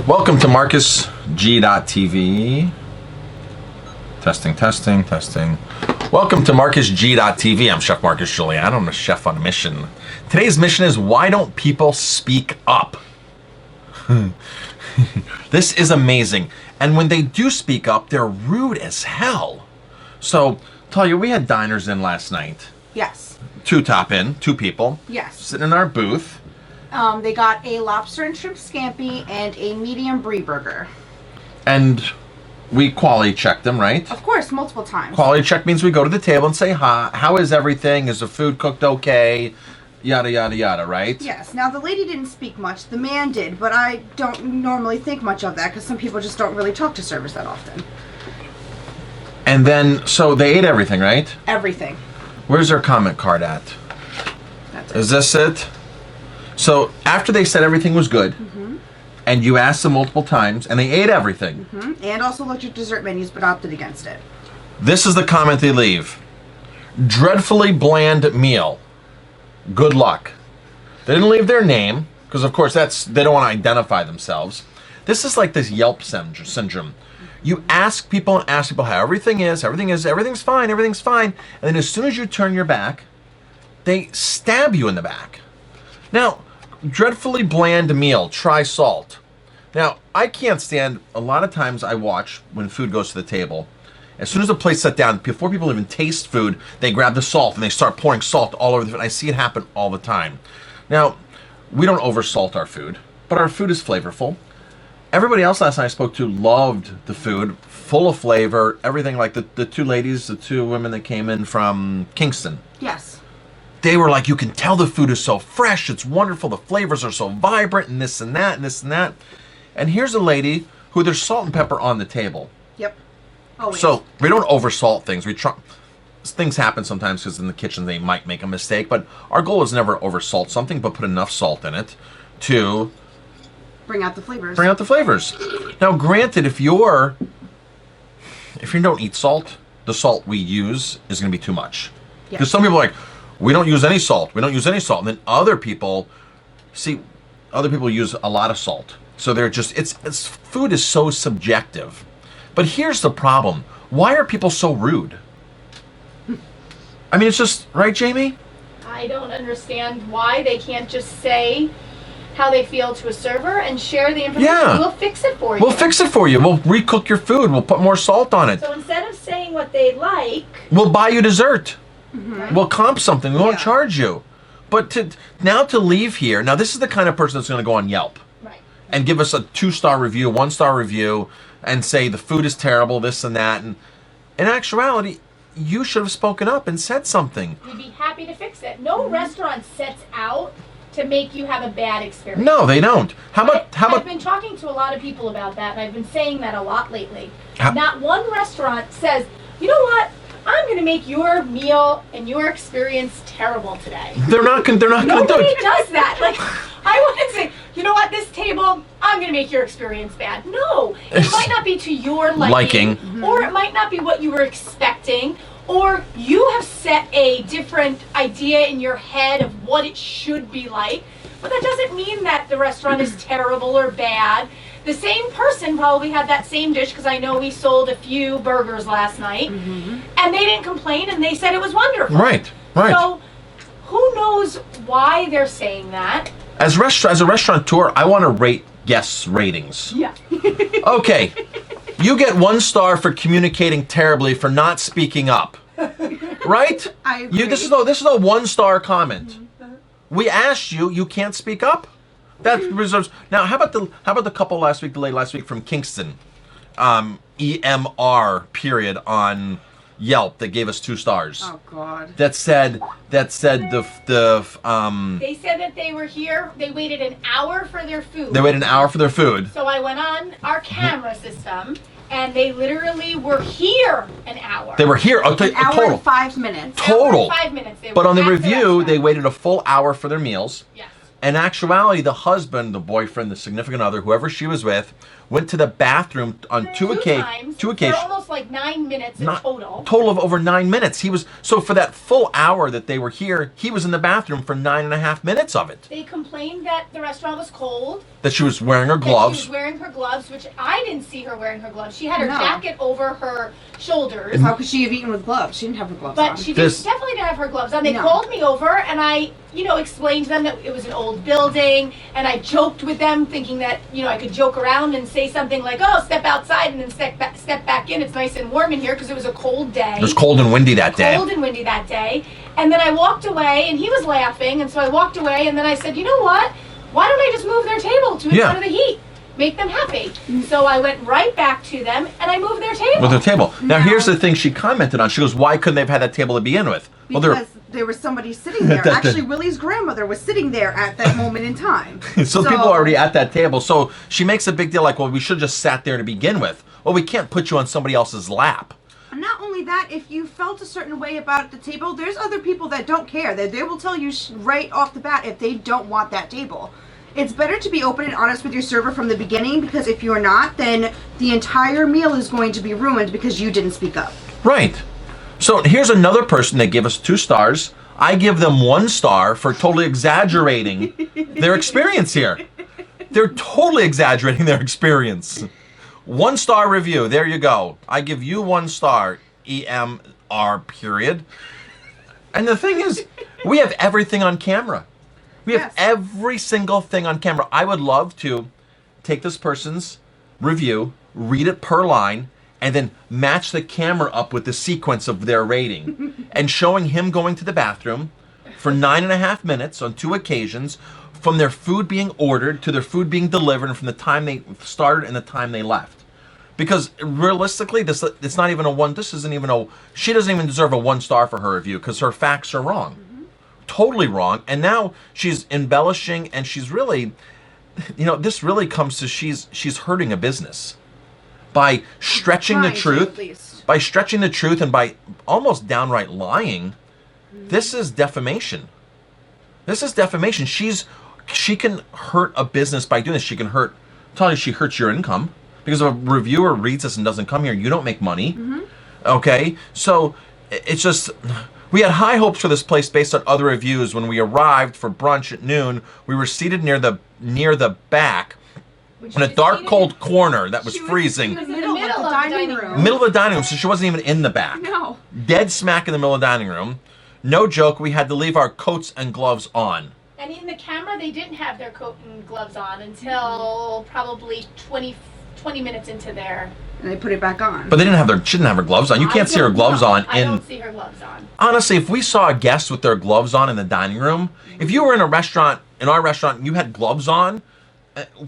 Welcome to Marcus G.TV. Testing. Welcome to Marcus G.TV. I'm Chef Marcus Guiliano. I'm a chef on a mission. Today's mission is, why don't people speak up? This is amazing. And when they do speak up, they're rude as hell. So, Talia, we had diners in last night. Yes. Two people. Yes. Sitting in our booth. They got a lobster and shrimp scampi and a medium brie burger. And we quality checked them, right? Of course, multiple times. Quality check means we go to the table and say, hi, how is everything? Is the food cooked okay? Yada, yada, yada, right? Yes. Now, the lady didn't speak much. The man did, but I don't normally think much of that because some people just don't really talk to servers that often. And then, so they ate everything, right? Everything. Where's their comment card at? That's it. Is this it? So after they said everything was good, and you asked them multiple times, and they ate everything. And also looked at dessert menus, but opted against it. This is the comment they leave. Dreadfully bland meal. Good luck. They didn't leave their name, because of course they don't want to identify themselves. This is like this Yelp syndrome. You ask people how everything's fine, and then as soon as you turn your back, they stab you in the back. Now, dreadfully bland meal, try salt. Now, I can't stand, a lot of times I watch when food goes to the table, as soon as the plate's set down, before people even taste food, they grab the salt and they start pouring salt all over the food. I see it happen all the time. Now, we don't oversalt our food, but our food is flavorful. Everybody else last night I spoke to loved the food, full of flavor, everything, like the two women that came in from Kingston. Yes. They were like, you can tell the food is so fresh, it's wonderful, the flavors are so vibrant, and this and that, and this and that. And here's a lady who there's salt and pepper on the table. Yep. Always. So we don't oversalt things. We try. Things happen sometimes because in the kitchen they might make a mistake, but our goal is never oversalt something, but put enough salt in it to bring out the flavors. Now, granted, if you don't eat salt, the salt we use is going to be too much. Because some people are like, we don't use any salt. And then other people use a lot of salt. So they're just, it's food is so subjective. But here's the problem. Why are people so rude? I mean, it's just, right, Jamie? I don't understand why they can't just say how they feel to a server and share the information. Yeah. We'll fix it for you. We'll fix it for you. We'll recook your food. We'll put more salt on it. So instead of saying what they like, we'll buy you dessert. Mm-hmm. We'll comp something. We won't charge you. But to leave here, now this is the kind of person that's going to go on Yelp. right? And give us a 2-star review, 1-star review, and say the food is terrible, this and that. And in actuality, you should have spoken up and said something. We'd be happy to fix it. No restaurant sets out to make you have a bad experience. No, they don't. I've been talking to a lot of people about that, and I've been saying that a lot lately. Not one restaurant says, you know what? I'm going to make your meal and your experience terrible today. They're not going to do it. Nobody does that. Like, I wouldn't say, you know what, this table, I'm going to make your experience bad. No, it might not be to your liking. Or it might not be what you were expecting, or you have set a different idea in your head of what it should be like. But that doesn't mean that the restaurant is terrible or bad. The same person probably had that same dish, because I know we sold a few burgers last night, and they didn't complain, and they said it was wonderful. Right. So who knows why they're saying that? As a restaurateur, I want to rate guests' ratings. Yeah. Okay. You get 1 star for communicating terribly, for not speaking up. Right? I agree. This is a 1-star comment. We asked you, you can't speak up? That reserves. Now, how about the couple last week from Kingston, EMR period on Yelp that gave us 2 stars. Oh God. That said They said that they were here. They waited an hour for their food. They waited an hour for their food. So I went on our camera system, and they literally were here an hour. They were here. An hour Total. and 5 minutes. Total. Hour and 5 minutes. They But were on the at review, restaurant. they waited a full hour for their meals. Yes. In actuality, the husband, the boyfriend, the significant other, whoever she was with, went to the bathroom on two occasions. For almost like 9 minutes in total. Total of over 9 minutes. So for that full hour that they were here, he was in the bathroom for 9.5 minutes of it. They complained that the restaurant was cold. That she was wearing her gloves. That she was wearing her gloves, which I didn't see her wearing her gloves. She had her jacket over her shoulders. How could she have eaten with gloves? She didn't have her gloves on. But she definitely didn't have her gloves on. They called me over, and I, explained to them that it was an old building, and I joked with them, thinking that, I could joke around and say something like, "Oh, step outside and then step back in. It's nice and warm in here," because it was a cold day. It was cold and windy that day. And then I walked away, and he was laughing, and so I walked away, and then I said, "You know what? Why don't I just move their table to in front of the heat? Make them happy." So I went right back to them, and I moved their table. With their table. Now here's the thing she commented on. She goes, "Why couldn't they have had that table to begin with?" Because there was somebody sitting there. Actually, Willie's grandmother was sitting there at that moment in time. So people are already at that table. So she makes a big deal like, "Well, we should have just sat there to begin with." Well, we can't put you on somebody else's lap. Not only that, if you felt a certain way about the table, there's other people that don't care. They will tell you right off the bat if they don't want that table. It's better to be open and honest with your server from the beginning, because if you're not, then the entire meal is going to be ruined because you didn't speak up. Right. So here's another person that gave us 2 stars. I give them 1 star for totally exaggerating their experience here. They're totally exaggerating their experience. 1 star review. There you go. I give you 1 star. EMR period. And the thing is, we have everything on camera. We have every single thing on camera. I would love to take this person's review, read it per line, and then match the camera up with the sequence of their rating. And showing him going to the bathroom for 9.5 minutes on 2 occasions, from their food being ordered to their food being delivered, and from the time they started and the time they left. Because realistically, it's not even a 1. This isn't even a. She doesn't even deserve a 1 star for her review because her facts are wrong. Totally wrong. And now she's embellishing, and she's really, this really comes to she's hurting a business by stretching the truth, and by almost downright lying. This is defamation. She can hurt a business by doing this. She hurts your income, because if a reviewer reads this and doesn't come here, you don't make money. Okay, so it's just. We had high hopes for this place based on other reviews. When we arrived for brunch at noon, we were seated near the back in a dark, cold corner that was freezing. She was in the middle of the dining room. Middle of the dining room, so she wasn't even in the back. No. Dead smack in the middle of the dining room. No joke, we had to leave our coats and gloves on. And in the camera, they didn't have their coat and gloves on until probably 20 minutes into their... And they put it back on. But she didn't have her gloves on. You can't see her gloves on. I don't see her gloves on. Honestly, if we saw a guest with their gloves on in the dining room, if you were in our restaurant, and you had gloves on,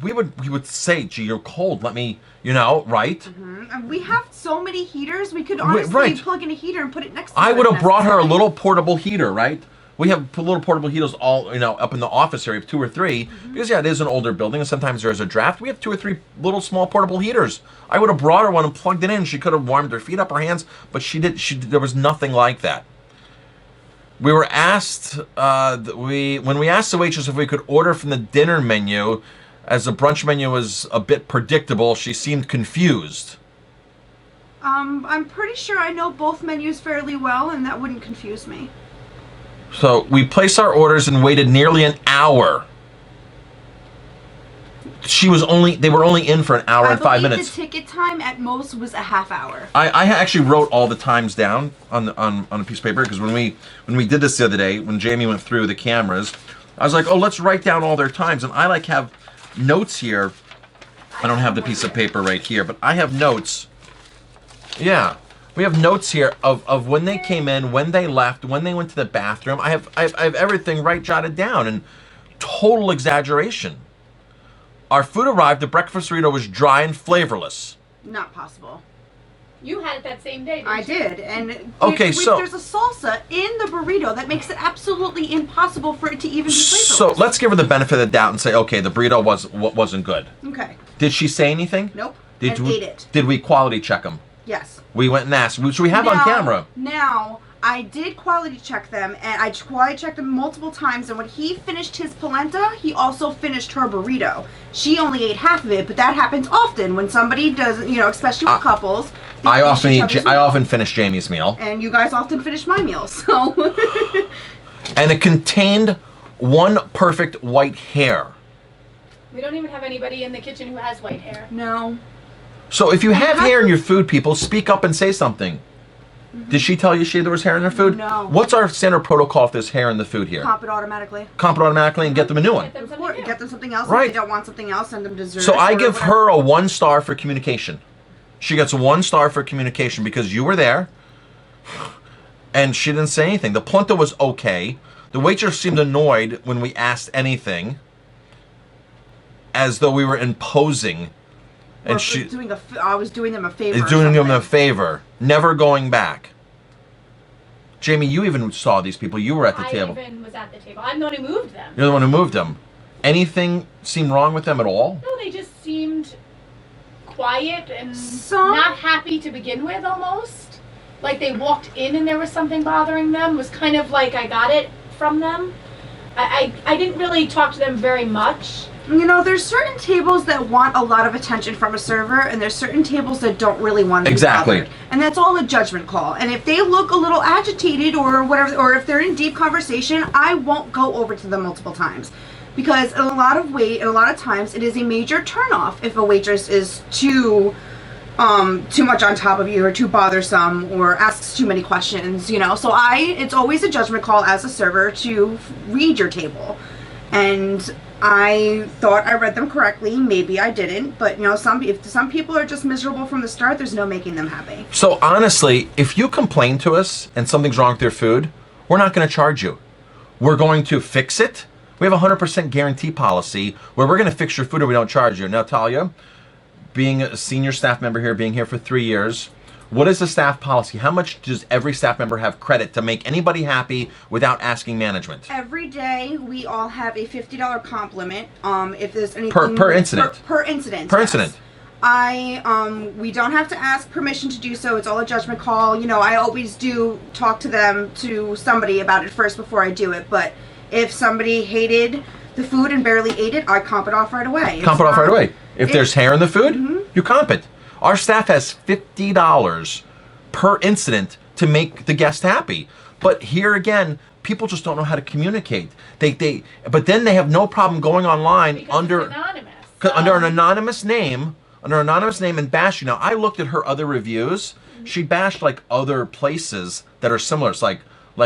we would say, "Gee, you're cold. Let me, right?" And we have so many heaters. We could honestly plug in a heater and put it next to I would have brought her a little portable heater, right? We have little portable heaters all, up in the office area, 2 or 3. Because, it is an older building, and sometimes there's a draft. We have 2 or 3 little small portable heaters. I would have brought her one and plugged it in. She could have warmed her feet up, her hands, but there was nothing like that. We were asked, when we asked the waitress if we could order from the dinner menu, as the brunch menu was a bit predictable, she seemed confused. I'm pretty sure I know both menus fairly well, and that wouldn't confuse me. So we placed our orders and waited nearly an hour. They were only in for an hour and 5 minutes. The ticket time at most was a half hour. I actually wrote all the times down on a piece of paper, because when we did this the other day, when Jamie went through the cameras, I was like, "Oh, let's write down all their times." And I have notes here. I don't have the piece of paper right here, but I have notes. Yeah. We have notes here of when they came in, when they left, when they went to the bathroom. I have everything right jotted down, and total exaggeration. Our food arrived. The breakfast burrito was dry and flavorless. Not possible. You had it that same day, didn't I you? did, and there's a salsa in the burrito that makes it absolutely impossible for it to even be flavorless. So let's give her the benefit of the doubt and say, okay, the burrito wasn't good. Okay. Did she say anything? Nope. Ate it. Did we quality check them? Yes. We went and asked, which we have on camera. Now, I did quality check them, and I quality checked them multiple times, and when he finished his polenta, he also finished her burrito. She only ate half of it, but that happens often when somebody does, especially with couples. I often finish Jamie's meal. And you guys often finish my meals, so. And it contained one perfect white hair. We don't even have anybody in the kitchen who has white hair. No. So if you have hair in your food, people, speak up and say something. Did she tell you there was hair in her food? No. What's our standard protocol if there's hair in the food here? Comp it automatically. Comp it automatically and get them a new one. Get them something else. Right. If they don't want something else, send them dessert. So I give her a 1 star for communication. She gets 1 star for communication because you were there and she didn't say anything. The polenta was okay. The waitress seemed annoyed when we asked anything, as though we were imposing. And I was doing them a favor. Doing them a favor. Never going back. Jamie, you even saw these people. You were at the table. I even was at the table. I'm the one who moved them. You're the one who moved them. Anything seem wrong with them at all? No, they just seemed quiet and not happy to begin with, almost. Like they walked in and there was something bothering them. It was kind of like I got it from them. I didn't really talk to them very much. There's certain tables that want a lot of attention from a server, and there's certain tables that don't really want to be bothered. And that's all a judgment call. And if they look a little agitated or whatever, or if they're in deep conversation, I won't go over to them multiple times. Because a lot of times, it is a major turnoff if a waitress is too much on top of you or too bothersome or asks too many questions, So it's always a judgment call as a server to read your table. And I thought I read them correctly. Maybe I didn't, but if some people are just miserable from the start, there's no making them happy. So honestly, if you complain to us and something's wrong with your food, we're not going to charge you. We're going to fix it. We have a 100% guarantee policy where we're going to fix your food and we don't charge you. Now, Talia, being a senior staff member here, being here for 3 years, what is the staff policy? How much does every staff member have credit to make anybody happy without asking management? Every day, we all have a $50 comp limit. If there's anything per incident. Per incident. Per yes. incident. We don't have to ask permission to do so. It's all a judgment call. I always do talk to somebody about it first before I do it. But if somebody hated the food and barely ate it, I comp it off right away. Comp it off right away. If there's hair in the food, you comp it. Our staff has $50 per incident to make the guest happy. But here again, people just don't know how to communicate. But then they have no problem going online under an anonymous name, and bashing. Now, I looked at her other reviews. She bashed like other places that are similar. It's like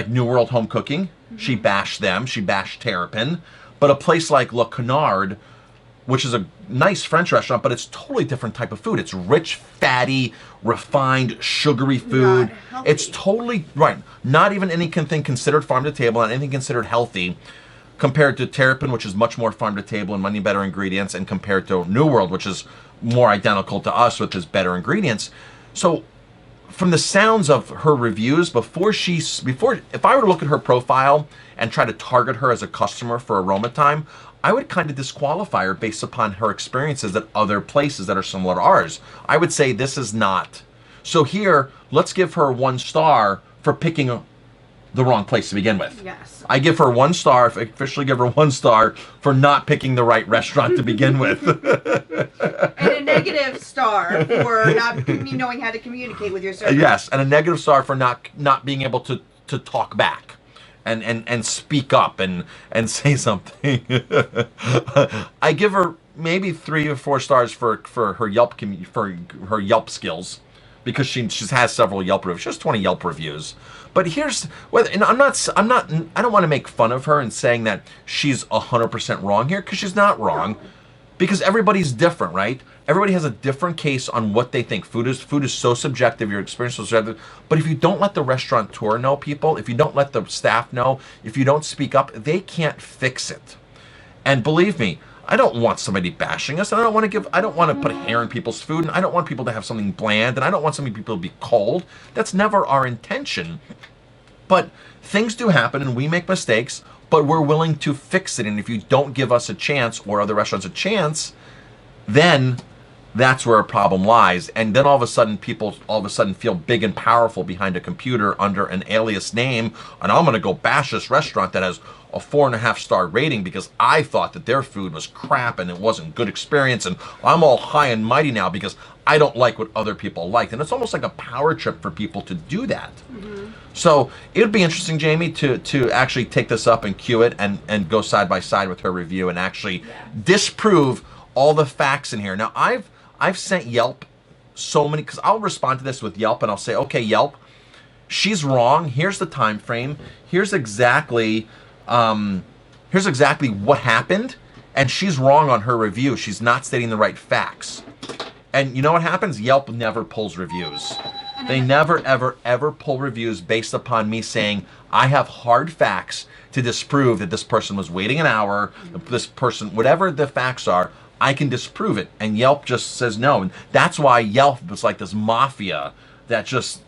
New World Home Cooking. She bashed them. She bashed Terrapin. But a place like Le Canard, which is a nice French restaurant, but it's totally different type of food. It's rich, fatty, refined, sugary food. It's totally, right, not even anything considered farm to table, and anything considered healthy, compared to Terrapin, which is much more farm to table and many better ingredients, and compared to New World, which is more identical to us with its better ingredients. So from the sounds of her reviews, if I were to look at her profile and try to target her as a customer for Aroma Thyme, I would kind of disqualify her based upon her experiences at other places that are similar to ours. I would say this is not. So here, let's give her 1 star for picking the wrong place to begin with. Yes. I give her 1 star, officially give her 1 star for not picking the right restaurant to begin with. And a negative star for not knowing how to communicate with your server. Yes, and a negative star for not being able to talk back. And speak up and say something. I give her maybe 3 or 4 stars for her Yelp skills, because she has several Yelp reviews. She has 20 Yelp reviews. But and I don't want to make fun of her and saying that she's 100% wrong here, because she's not wrong. Because everybody's different, right? Everybody has a different case on what they think. Food is so subjective, your experience is subjective. But if you don't let the restaurateur know, people, if you don't let the staff know, if you don't speak up, they can't fix it. And believe me, I don't want somebody bashing us, and I don't want to put hair in people's food, and I don't want people to have something bland, and I don't want some people to be cold. That's never our intention. But things do happen, and we make mistakes, but we're willing to fix it. And if you don't give us a chance, or other restaurants a chance, then that's where a problem lies. And then all of a sudden, people all of a sudden feel big and powerful behind a computer under an alias name. And I'm going to go bash this restaurant that has a 4.5-star rating because I thought that their food was crap and it wasn't good experience. And I'm all high and mighty now because I don't like what other people liked. And it's almost like a power trip for people to do that. So it would be interesting, Jamie, to actually take this up and queue it and go side by side with her review and actually disprove all the facts in here. Now, I've sent Yelp so many, because I'll respond to this with Yelp and I'll say, okay, Yelp, she's wrong. Here's the time frame. Here's exactly what happened, and she's wrong on her review. She's not stating the right facts. And you know what happens? Yelp never pulls reviews. They never, ever, ever pull reviews based upon me saying I have hard facts to disprove that this person was waiting an hour, this person, whatever the facts are, I can disprove it. And Yelp just says no. And that's why Yelp was like this mafia that just,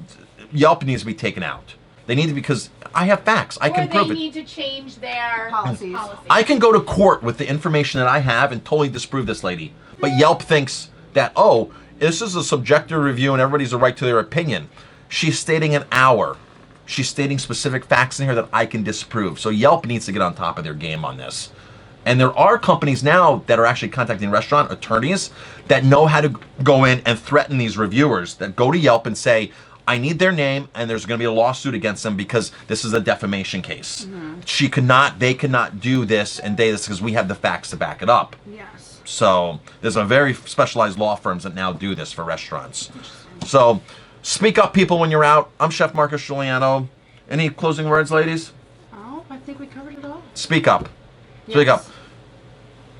Yelp needs to be taken out. They need to, because I have facts. I can prove it. Or they need to change their Policies. I can go to court with the information that I have and totally disprove this lady. But Yelp thinks that, oh, this is a subjective review and everybody's a right to their opinion. She's stating an hour. She's stating specific facts in here that I can disprove. So Yelp needs to get on top of their game on this. And there are companies now that are actually contacting restaurant attorneys that know how to go in and threaten these reviewers, that go to Yelp and say, I need their name and there's going to be a lawsuit against them because this is a defamation case. They cannot do this and this because we have the facts to back it up. Yes. So there's a very specialized law firms that now do this for restaurants. So speak up, people, when you're out. I'm Chef Marcus Guiliano. Any closing words, ladies? Oh, I think we covered it all. Speak up. Speak Yes. up.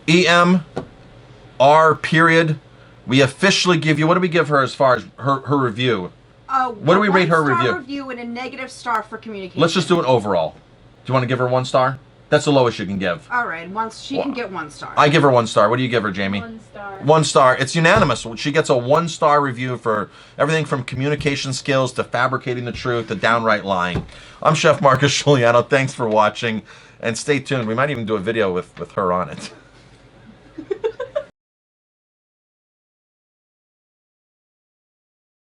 EMR period. We officially give you, what do we give her as far as her review? What do we rate her one-star review? review and a negative star for communication. Let's just do it overall. Do you want to give her 1 star? That's the lowest you can give. All right, she can get 1 star. I give her 1 star. What do you give her, Jamie? 1 star. 1 star. It's unanimous. She gets a 1-star review for everything from communication skills to fabricating the truth to downright lying. I'm Chef Marcus Guiliano. Thanks for watching, and stay tuned. We might even do a video with her on it.